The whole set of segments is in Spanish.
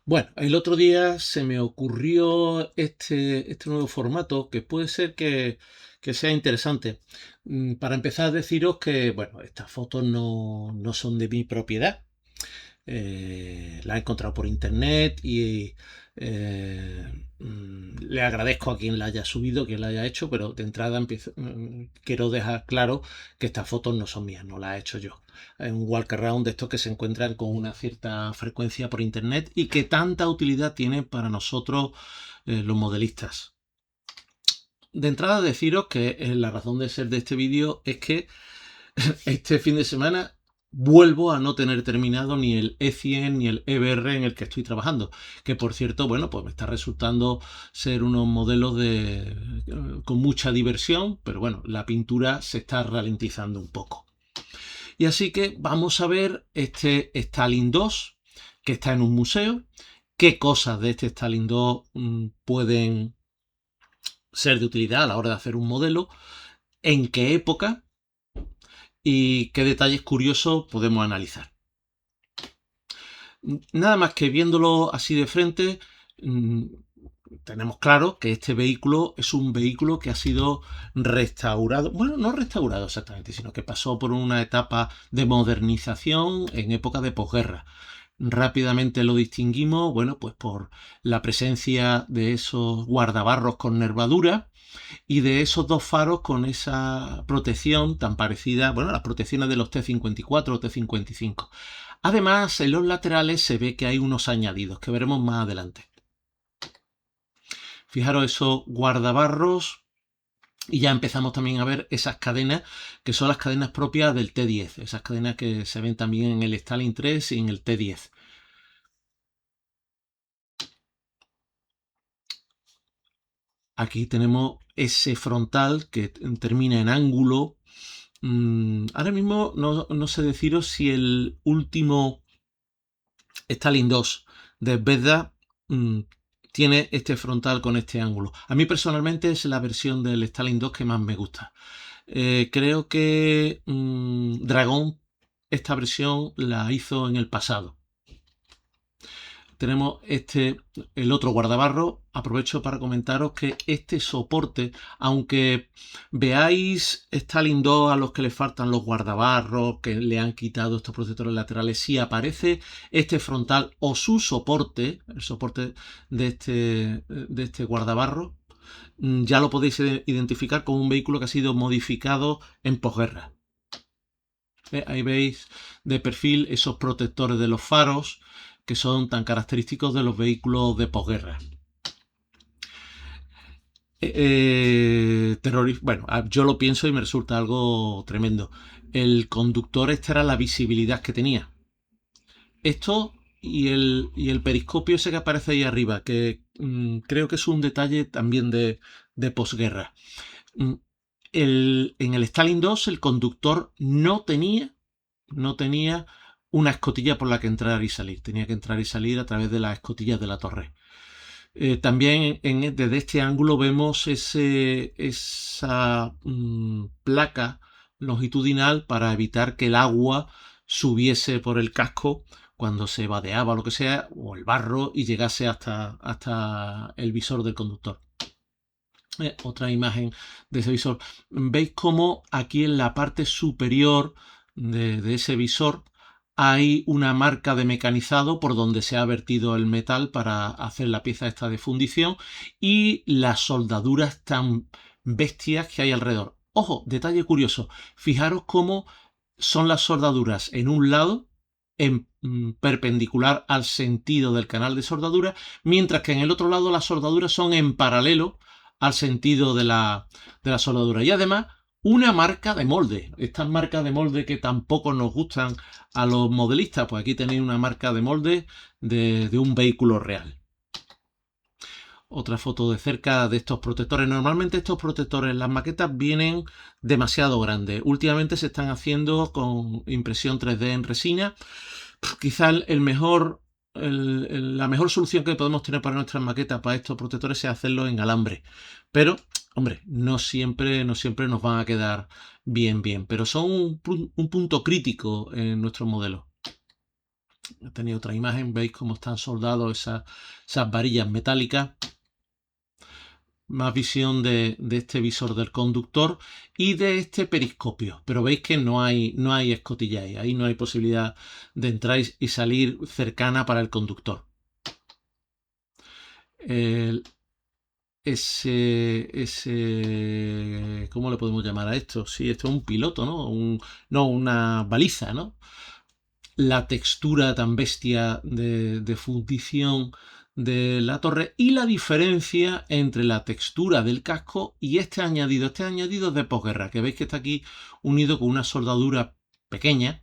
Bueno, el otro día se me ocurrió este nuevo formato que puede ser que sea interesante. Para empezar, deciros que, bueno, estas fotos no son de mi propiedad. La he encontrado por internet y le agradezco a quien la haya subido, quien la haya hecho, pero de entrada quiero dejar claro que estas fotos no son mías, no las he hecho yo. Es un walkaround de estos que se encuentran con una cierta frecuencia por internet y que tanta utilidad tienen para nosotros los modelistas. De entrada deciros que la razón de ser de este vídeo es que este fin de semana vuelvo a no tener terminado ni el E100 ni el EBR en el que estoy trabajando, que por cierto, bueno, pues me está resultando ser unos modelos con mucha diversión, pero bueno, la pintura se está ralentizando un poco. Y así que vamos a ver este Stalin 2, que está en un museo, qué cosas de este Stalin 2 pueden ser de utilidad a la hora de hacer un modelo, en qué época y qué detalles curiosos podemos analizar. Nada más que viéndolo así de frente, tenemos claro que este vehículo es un vehículo que ha sido restaurado, bueno, no restaurado exactamente, sino que pasó por una etapa de modernización en época de posguerra. Rápidamente lo distinguimos, bueno, pues por la presencia de esos guardabarros con nervadura y de esos dos faros con esa protección tan parecida, bueno, las protecciones de los T-54 o T-55. Además, en los laterales se ve que hay unos añadidos que veremos más adelante. Fijaros esos guardabarros y ya empezamos también a ver esas cadenas que son las cadenas propias del T10, esas cadenas que se ven también en el Stalin 3 y en el T10. Aquí tenemos ese frontal que termina en ángulo. Ahora mismo no sé deciros si el último Stalin 2 de Bethesda tiene este frontal con este ángulo. A mí personalmente es la versión del Stalin 2 que más me gusta. Creo que Dragón esta versión la hizo en el pasado. Tenemos el otro guardabarro. Aprovecho para comentaros que este soporte, aunque veáis Stalin 2 a los que le faltan los guardabarros, que le han quitado estos protectores laterales, si aparece este frontal o su soporte, el soporte de este guardabarro, ya lo podéis identificar como un vehículo que ha sido modificado en posguerra. Ahí veis de perfil esos protectores de los faros que son tan característicos de los vehículos de posguerra. Bueno, yo lo pienso y me resulta algo tremendo. El conductor, esta era la visibilidad que tenía. Esto y el periscopio ese que aparece ahí arriba, que creo que es un detalle también de posguerra. Mm, en el Stalin 2 el conductor no tenía una escotilla por la que entrar y salir. Tenía que entrar y salir a través de las escotillas de la torre. También desde este ángulo vemos esa placa longitudinal para evitar que el agua subiese por el casco cuando se vadeaba o lo que sea, o el barro, y llegase hasta el visor del conductor. Otra imagen de ese visor. Veis cómo aquí en la parte superior de ese visor hay una marca de mecanizado por donde se ha vertido el metal para hacer la pieza esta de fundición y las soldaduras tan bestias que hay alrededor. Ojo, detalle curioso. Fijaros cómo son las soldaduras en un lado en perpendicular al sentido del canal de soldadura, mientras que en el otro lado las soldaduras son en paralelo al sentido de la soldadura. Y además, una marca de molde. Estas marcas de molde que tampoco nos gustan a los modelistas, pues aquí tenéis una marca de molde de un vehículo real. Otra foto de cerca de estos protectores. Normalmente estos protectores, las maquetas vienen demasiado grandes. Últimamente se están haciendo con impresión 3D en resina. Quizá la mejor solución que podemos tener para nuestras maquetas, para estos protectores, es hacerlo en alambre. Pero, hombre, no siempre nos van a quedar bien. Pero son un punto crítico en nuestros modelos. Tenéis otra imagen, veis cómo están soldados esas varillas metálicas. Más visión de este visor del conductor y de este periscopio. Pero veis que no hay escotilla ahí no hay posibilidad de entrar y salir cercana para el conductor. ¿Cómo le podemos llamar a esto? Sí, esto es un piloto, ¿no? No, una baliza, ¿no? La textura tan bestia de fundición de la torre y la diferencia entre la textura del casco y este añadido de posguerra, que veis que está aquí unido con una soldadura pequeña.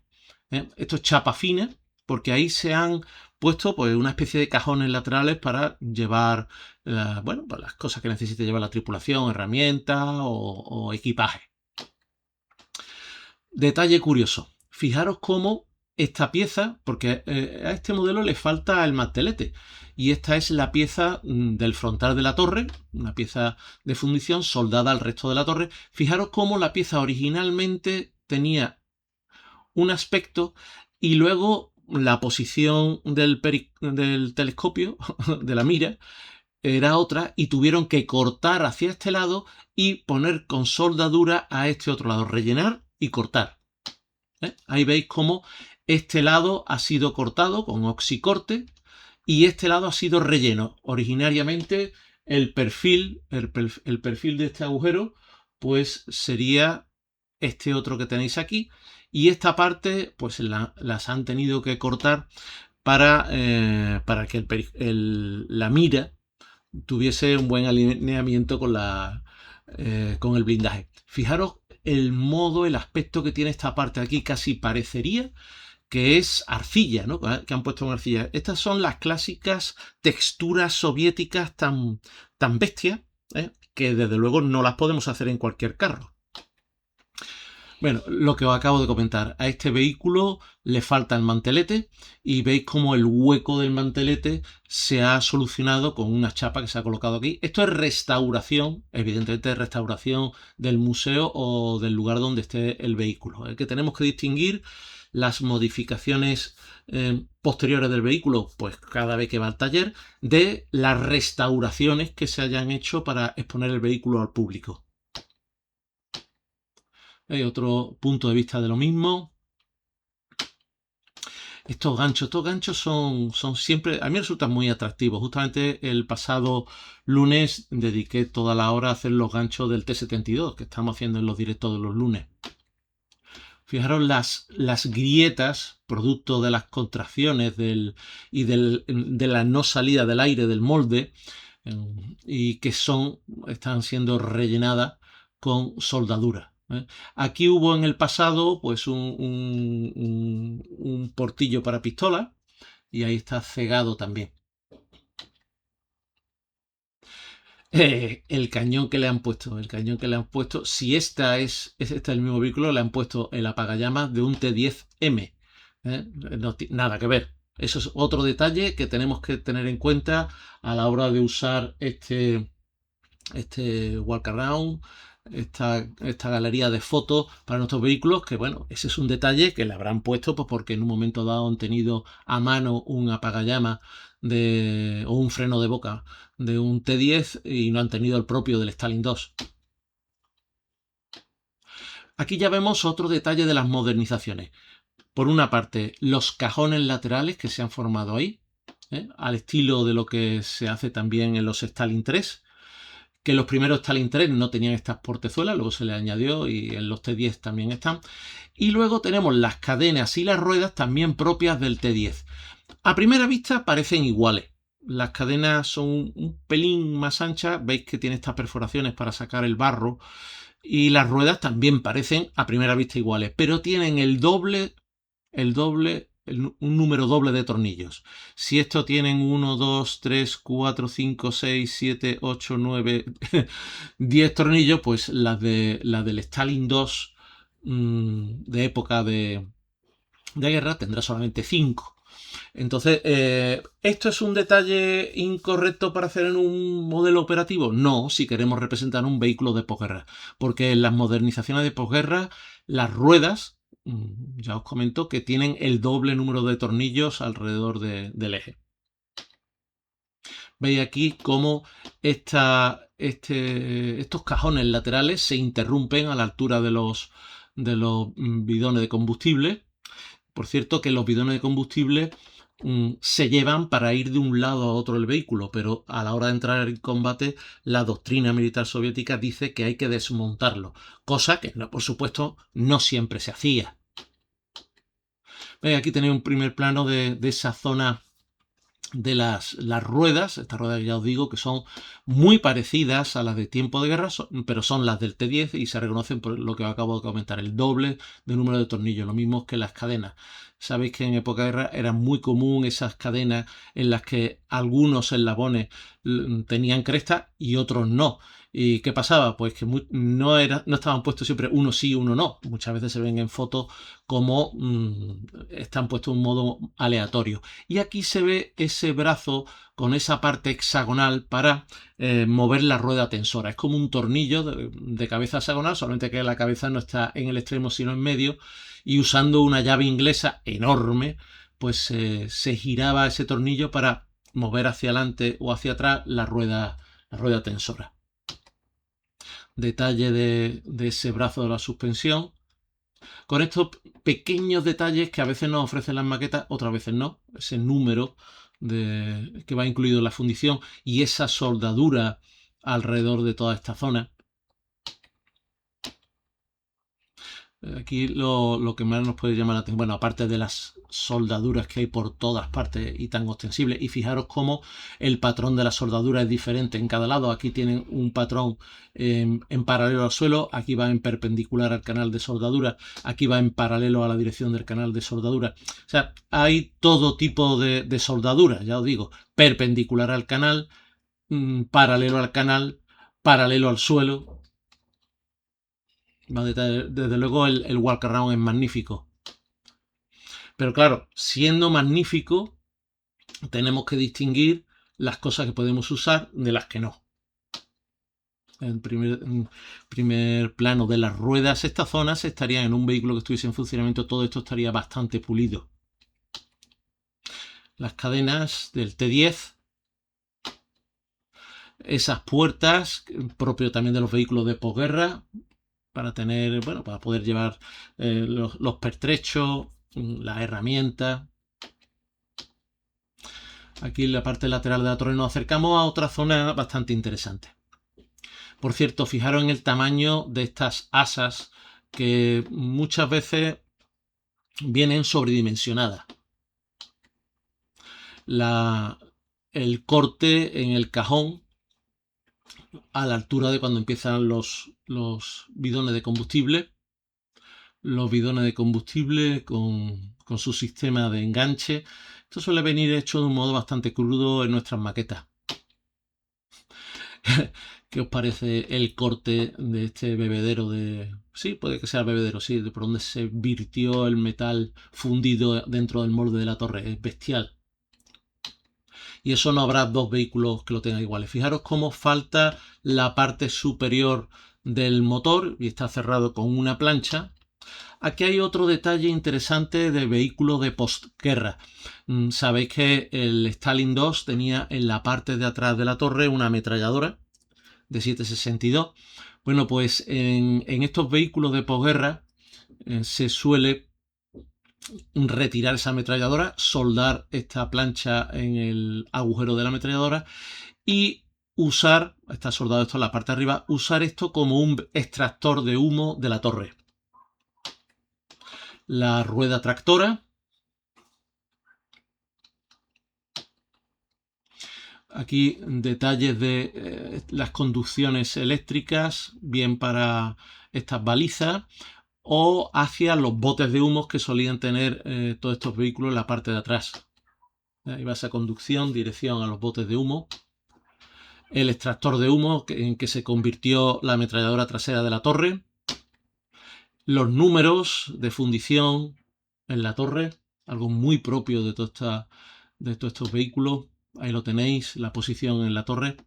Esto es chapa fina, porque ahí se han puesto pues una especie de cajones laterales para llevar pues, las cosas que necesite llevar la tripulación, herramientas o equipaje. Detalle curioso, fijaros cómo esta pieza, porque a este modelo le falta el mantelete, y esta es la pieza del frontal de la torre, una pieza de fundición soldada al resto de la torre. Fijaros cómo la pieza originalmente tenía un aspecto y luego la posición del telescopio, de la mira, era otra, y tuvieron que cortar hacia este lado y poner con soldadura a este otro lado, rellenar y cortar. Ahí veis cómo este lado ha sido cortado con oxicorte y este lado ha sido relleno. Originariamente el perfil de este agujero pues sería este otro que tenéis aquí, y esta parte pues las han tenido que cortar para que la mira tuviese un buen alineamiento con el blindaje. Fijaros el modo, el aspecto que tiene esta parte aquí, casi parecería que es arcilla, ¿no? Que han puesto en arcilla. Estas son las clásicas texturas soviéticas tan bestias, que desde luego no las podemos hacer en cualquier carro. Bueno, lo que os acabo de comentar, a este vehículo le falta el mantelete y veis cómo el hueco del mantelete se ha solucionado con una chapa que se ha colocado aquí. Esto es restauración, evidentemente restauración del museo o del lugar donde esté el vehículo. Que tenemos que distinguir las modificaciones posteriores del vehículo, pues cada vez que va al taller, de las restauraciones que se hayan hecho para exponer el vehículo al público. Hay otro punto de vista de lo mismo. Estos ganchos son siempre, a mí me resultan muy atractivos. Justamente el pasado lunes dediqué toda la hora a hacer los ganchos del T72 que estamos haciendo en los directos de los lunes. Fijaros las grietas, producto de las contracciones y de la no salida del aire del molde, y que están siendo rellenadas con soldadura. Aquí hubo en el pasado pues un portillo para pistola, y ahí está cegado también. El cañón que le han puesto, si este es el mismo vehículo, le han puesto el apagallamas de un T10M. No, nada que ver. Eso es otro detalle que tenemos que tener en cuenta a la hora de usar este walk around, esta galería de fotos para nuestros vehículos, que bueno, ese es un detalle que le habrán puesto pues porque en un momento dado han tenido a mano un apagallamas o un freno de boca de un T10 y no han tenido el propio del Stalin 2. Aquí ya vemos otro detalle de las modernizaciones. Por una parte, los cajones laterales que se han formado ahí, al estilo de lo que se hace también en los Stalin 3, que los primeros Stalin 3 no tenían estas portezuelas, luego se le añadió, y en los T10 también están. Y luego tenemos las cadenas y las ruedas también propias del T10. A primera vista parecen iguales. Las cadenas son un pelín más anchas, veis que tiene estas perforaciones para sacar el barro, y las ruedas también parecen a primera vista iguales, pero tienen un número doble de tornillos. Si esto tienen 1, 2, 3, 4, 5, 6, 7, 8, 9, 10 tornillos, pues las del Stalin 2 de época de guerra tendrá solamente 5. Entonces, ¿esto es un detalle incorrecto para hacer en un modelo operativo? No, si queremos representar un vehículo de posguerra, porque en las modernizaciones de posguerra las ruedas Ya os comento que tienen el doble número de tornillos alrededor del eje. Veis aquí cómo estos cajones laterales se interrumpen a la altura de los bidones de combustible. Por cierto, que los bidones de combustible se llevan para ir de un lado a otro del vehículo, pero a la hora de entrar en combate, la doctrina militar soviética dice que hay que desmontarlo, cosa que, por supuesto, no siempre se hacía. Aquí tenéis un primer plano de esa zona de las ruedas, estas ruedas ya os digo que son muy parecidas a las de tiempo de guerra, pero son las del T10 y se reconocen por lo que os acabo de comentar, el doble de número de tornillos, lo mismo que las cadenas. Sabéis que en época de guerra era muy común esas cadenas en las que algunos eslabones tenían cresta y otros no. ¿Y qué pasaba? Pues que no estaban puestos siempre uno sí, uno no. Muchas veces se ven en fotos como están puestos de un modo aleatorio. Y aquí se ve ese brazo con esa parte hexagonal para mover la rueda tensora. Es como un tornillo de cabeza hexagonal, solamente que la cabeza no está en el extremo sino en medio, y usando una llave inglesa enorme, pues se giraba ese tornillo para mover hacia adelante o hacia atrás la rueda tensora. Detalle de ese brazo de la suspensión. Con estos pequeños detalles que a veces nos ofrecen las maquetas, otras veces no. Ese número que va incluido en la fundición y esa soldadura alrededor de toda esta zona. Aquí lo que más nos puede llamar la atención, bueno, aparte de las soldaduras que hay por todas partes y tan ostensibles, y fijaros cómo el patrón de la soldadura es diferente en cada lado. Aquí tienen un patrón en paralelo al suelo, aquí va en perpendicular al canal de soldadura, aquí va en paralelo a la dirección del canal de soldadura. O sea, hay todo tipo de soldadura, ya os digo, perpendicular al canal, paralelo al canal, paralelo al suelo. Desde luego el walkaround es magnífico. Pero claro, siendo magnífico, tenemos que distinguir las cosas que podemos usar de las que no. En primer plano de las ruedas, estas zonas estarían en un vehículo que estuviese en funcionamiento, todo esto estaría bastante pulido. Las cadenas del T10, esas puertas, propio también de los vehículos de posguerra, para tener, bueno, para poder llevar los pertrechos, las herramientas. Aquí en la parte lateral de la torre nos acercamos a otra zona bastante interesante. Por cierto, fijaros en el tamaño de estas asas que muchas veces vienen sobredimensionadas. El corte en el cajón a la altura de cuando empiezan los bidones de combustible. Los bidones de combustible con su sistema de enganche. Esto suele venir hecho de un modo bastante crudo en nuestras maquetas. ¿Qué os parece el corte de este bebedero de... Sí, puede que sea el bebedero, sí, por donde se virtió el metal fundido dentro del molde de la torre? Es bestial. Y eso no habrá dos vehículos que lo tengan iguales. Fijaros cómo falta la parte superior del motor y está cerrado con una plancha. Aquí hay otro detalle interesante de vehículo de postguerra. Sabéis que el Stalin II tenía en la parte de atrás de la torre una ametralladora de 7,62. Bueno, pues en estos vehículos de posguerra se suele retirar esa ametralladora, soldar esta plancha en el agujero de la ametralladora y usar, está soldado esto en la parte de arriba, usar esto como un extractor de humo de la torre. La rueda tractora. Aquí detalles de las conducciones eléctricas, bien para estas balizas o hacia los botes de humos que solían tener todos estos vehículos en la parte de atrás. Ahí va esa conducción, dirección a los botes de humo. El extractor de humo en que se convirtió la ametralladora trasera de la torre. Los números de fundición en la torre, algo muy propio de todos estos vehículos. Ahí lo tenéis, la posición en la torre.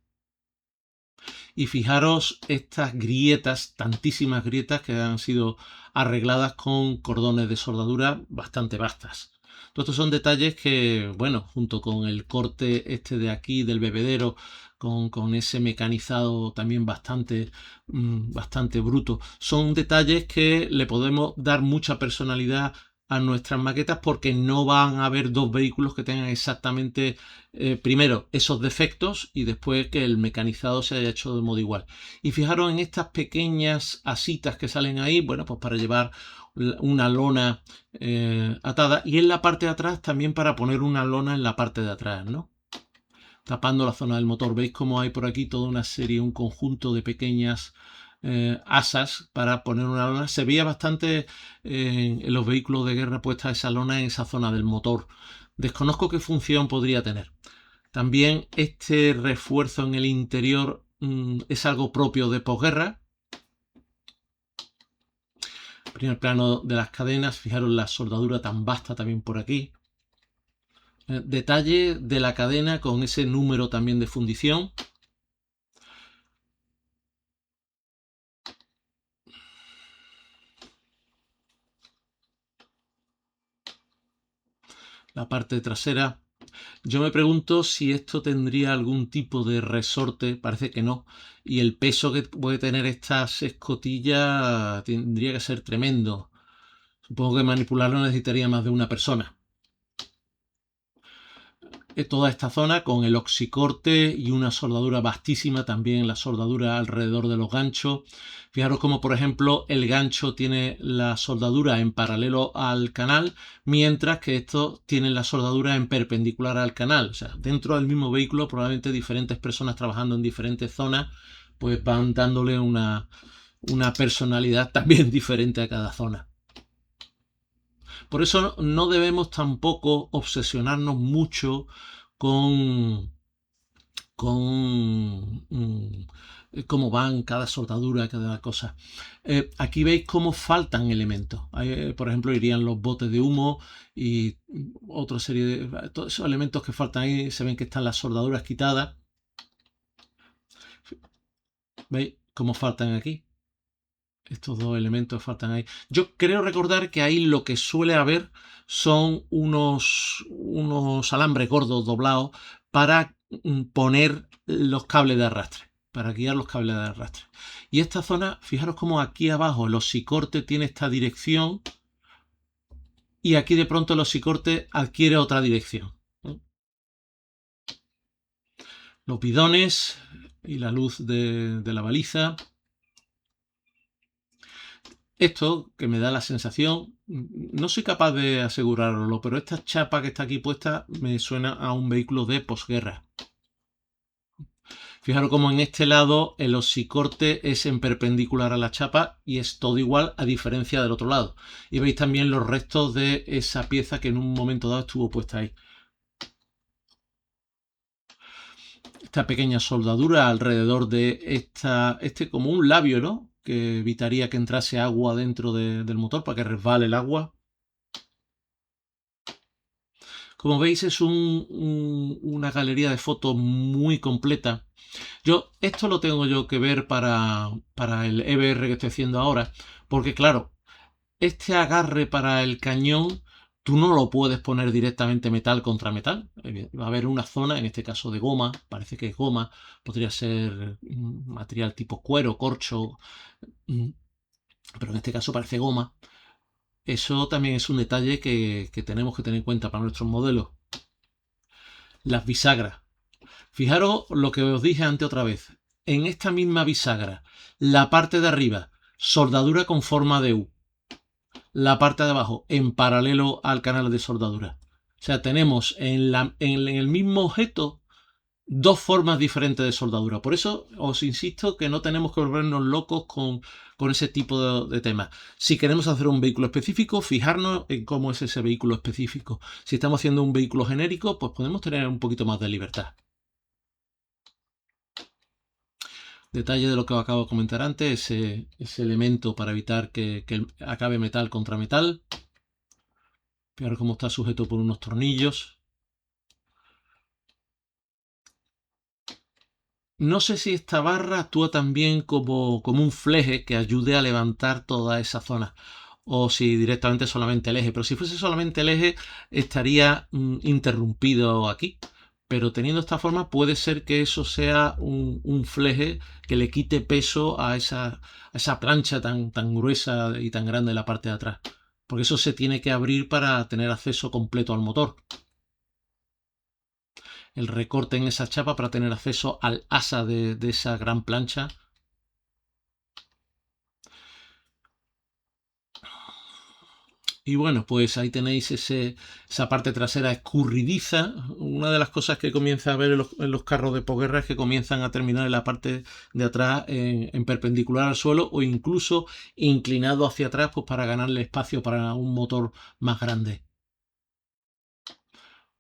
Y fijaros estas grietas, tantísimas grietas que han sido arregladas con cordones de soldadura bastante vastas. Todos estos son detalles que, bueno, junto con el corte este de aquí del bebedero, con ese mecanizado también bastante bruto, son detalles que le podemos dar mucha personalidad a nuestras maquetas porque no van a haber dos vehículos que tengan exactamente primero esos defectos y después que el mecanizado se haya hecho de modo igual. Y fijaros en estas pequeñas asitas que salen ahí, bueno, pues para llevar una lona atada, y en la parte de atrás también para poner una lona en la parte de atrás, ¿no? Tapando la zona del motor. Veis cómo hay por aquí toda una serie, un conjunto de pequeñas asas para poner una lona. Se veía bastante en los vehículos de guerra puesta esa lona en esa zona del motor. Desconozco qué función podría tener. También este refuerzo en el interior es algo propio de posguerra. Primer plano de las cadenas, fijaros la soldadura tan vasta también por aquí. Detalle de la cadena con ese número también de fundición. La parte trasera. Yo me pregunto si esto tendría algún tipo de resorte, parece que no, y el peso que puede tener estas escotillas tendría que ser tremendo. Supongo que manipularlo necesitaría más de una persona. Toda esta zona con el oxicorte y una soldadura vastísima, también la soldadura alrededor de los ganchos. Fijaros como por ejemplo el gancho tiene la soldadura en paralelo al canal, mientras que estos tienen la soldadura en perpendicular al canal. O sea, dentro del mismo vehículo probablemente diferentes personas trabajando en diferentes zonas pues van dándole una personalidad también diferente a cada zona. Por eso no debemos tampoco obsesionarnos mucho con, con cómo van cada soldadura, cada cosa. Aquí veis cómo faltan elementos. Por ejemplo, irían los botes de humo y otra serie de... Todos esos elementos que faltan ahí, se ven que están las soldaduras quitadas. ¿Veis cómo faltan aquí? Estos dos elementos faltan ahí. Yo creo recordar que ahí lo que suele haber son unos alambres gordos doblados para poner los cables de arrastre, para guiar los cables de arrastre. Y esta zona, fijaros como aquí abajo el osicorte tiene esta dirección y aquí de pronto el osicorte adquiere otra dirección. Los bidones y la luz de la baliza. Esto que me da la sensación, no soy capaz de asegurarlo, pero esta chapa que está aquí puesta me suena a un vehículo de posguerra. Fijaros como en este lado el osicorte es en perpendicular a la chapa y es todo igual a diferencia del otro lado. Y veis también los restos de esa pieza que en un momento dado estuvo puesta ahí. Esta pequeña soldadura alrededor de este como un labio, ¿no? Que evitaría que entrase agua dentro del motor para que resbale el agua. Como veis es una galería de fotos muy completa. Esto lo tengo yo que ver para el EBR que estoy haciendo ahora, porque claro, este agarre para el cañón tú no lo puedes poner directamente metal contra metal. Va a haber una zona, en este caso de goma, parece que es goma, podría ser material tipo cuero, corcho, pero en este caso parece goma. Eso también es un detalle que tenemos que tener en cuenta para nuestros modelos. Las bisagras. Fijaros lo que os dije antes otra vez. En esta misma bisagra, la parte de arriba, soldadura con forma de U. La parte de abajo, en paralelo al canal de soldadura. O sea, tenemos en el mismo objeto dos formas diferentes de soldadura. Por eso os insisto que no tenemos que volvernos locos con ese tipo de temas. Si queremos hacer un vehículo específico, fijarnos en cómo es ese vehículo específico. Si estamos haciendo un vehículo genérico, pues podemos tener un poquito más de libertad. Detalle de lo que os acabo de comentar antes, ese elemento para evitar que acabe metal contra metal. Fijaros cómo está sujeto por unos tornillos. No sé si esta barra actúa también como un fleje que ayude a levantar toda esa zona. O si directamente solamente el eje. Pero si fuese solamente el eje, estaría interrumpido aquí. Pero teniendo esta forma, puede ser que eso sea un fleje que le quite peso a esa plancha tan gruesa y tan grande en la parte de atrás. Porque eso se tiene que abrir para tener acceso completo al motor. El recorte en esa chapa para tener acceso al asa de esa gran plancha. Y bueno, pues ahí tenéis esa parte trasera escurridiza. Una de las cosas que comienza a ver en los carros de posguerra es que comienzan a terminar en la parte de atrás en perpendicular al suelo o incluso inclinado hacia atrás, pues para ganarle espacio para un motor más grande.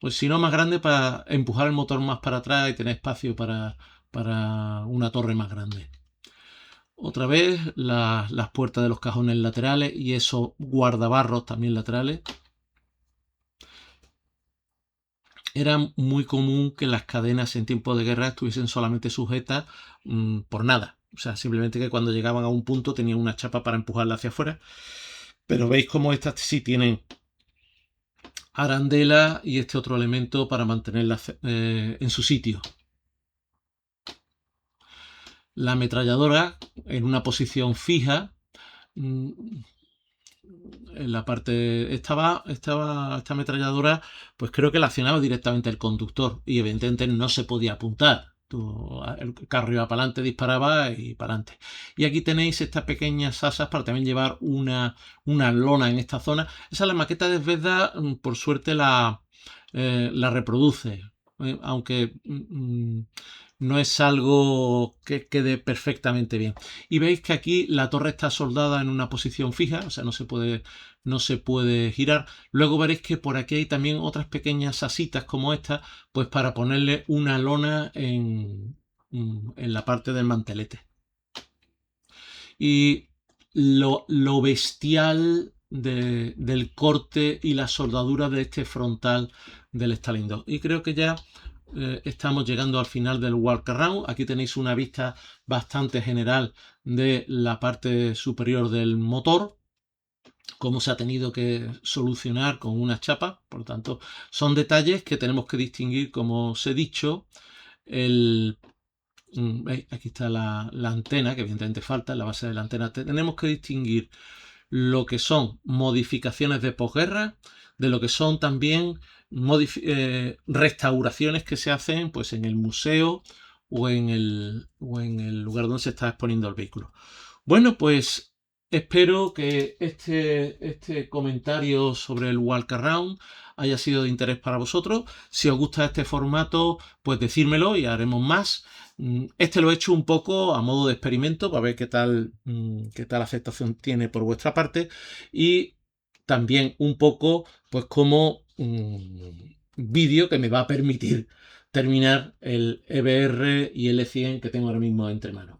Pues si no más grande, para empujar el motor más para atrás y tener espacio para una torre más grande. Otra vez las puertas de los cajones laterales y esos guardabarros también laterales. Era muy común que las cadenas en tiempo de guerra estuviesen solamente sujetas por nada. O sea, simplemente que cuando llegaban a un punto tenían una chapa para empujarla hacia afuera. Pero veis cómo estas sí tienen arandela y este otro elemento para mantenerlas en su sitio. La ametralladora en una posición fija. En la parte esta ametralladora, pues creo que la accionaba directamente el conductor y evidentemente no se podía apuntar. El carro iba para adelante, disparaba y para adelante. Y aquí tenéis estas pequeñas asas para también llevar una lona en esta zona. Esa la maqueta de Zvezda, por suerte la reproduce, aunque no es algo que quede perfectamente bien. Y veis que aquí la torre está soldada en una posición fija, o sea, no se puede girar. Luego veréis que por aquí hay también otras pequeñas asitas como esta, pues para ponerle una lona en la parte del mantelete. Y lo bestial del corte y la soldadura de este frontal del Stalin 2. Y creo que ya estamos llegando al final del walkaround. Aquí tenéis una vista bastante general de la parte superior del motor, cómo se ha tenido que solucionar con una chapa. Por lo tanto, son detalles que tenemos que distinguir, como os he dicho. ¿Veis? Aquí está la antena, que evidentemente falta, en la base de la antena. Tenemos que distinguir lo que son modificaciones de posguerra de lo que son también restauraciones que se hacen pues, en el museo o en el lugar donde se está exponiendo el vehículo. Bueno, pues espero que este comentario sobre el Walk Around haya sido de interés para vosotros. Si os gusta este formato, pues decírmelo y haremos más. Este lo he hecho un poco a modo de experimento para ver qué tal aceptación tiene por vuestra parte y también un poco pues como vídeo que me va a permitir terminar el EBR y el E100 que tengo ahora mismo entre manos.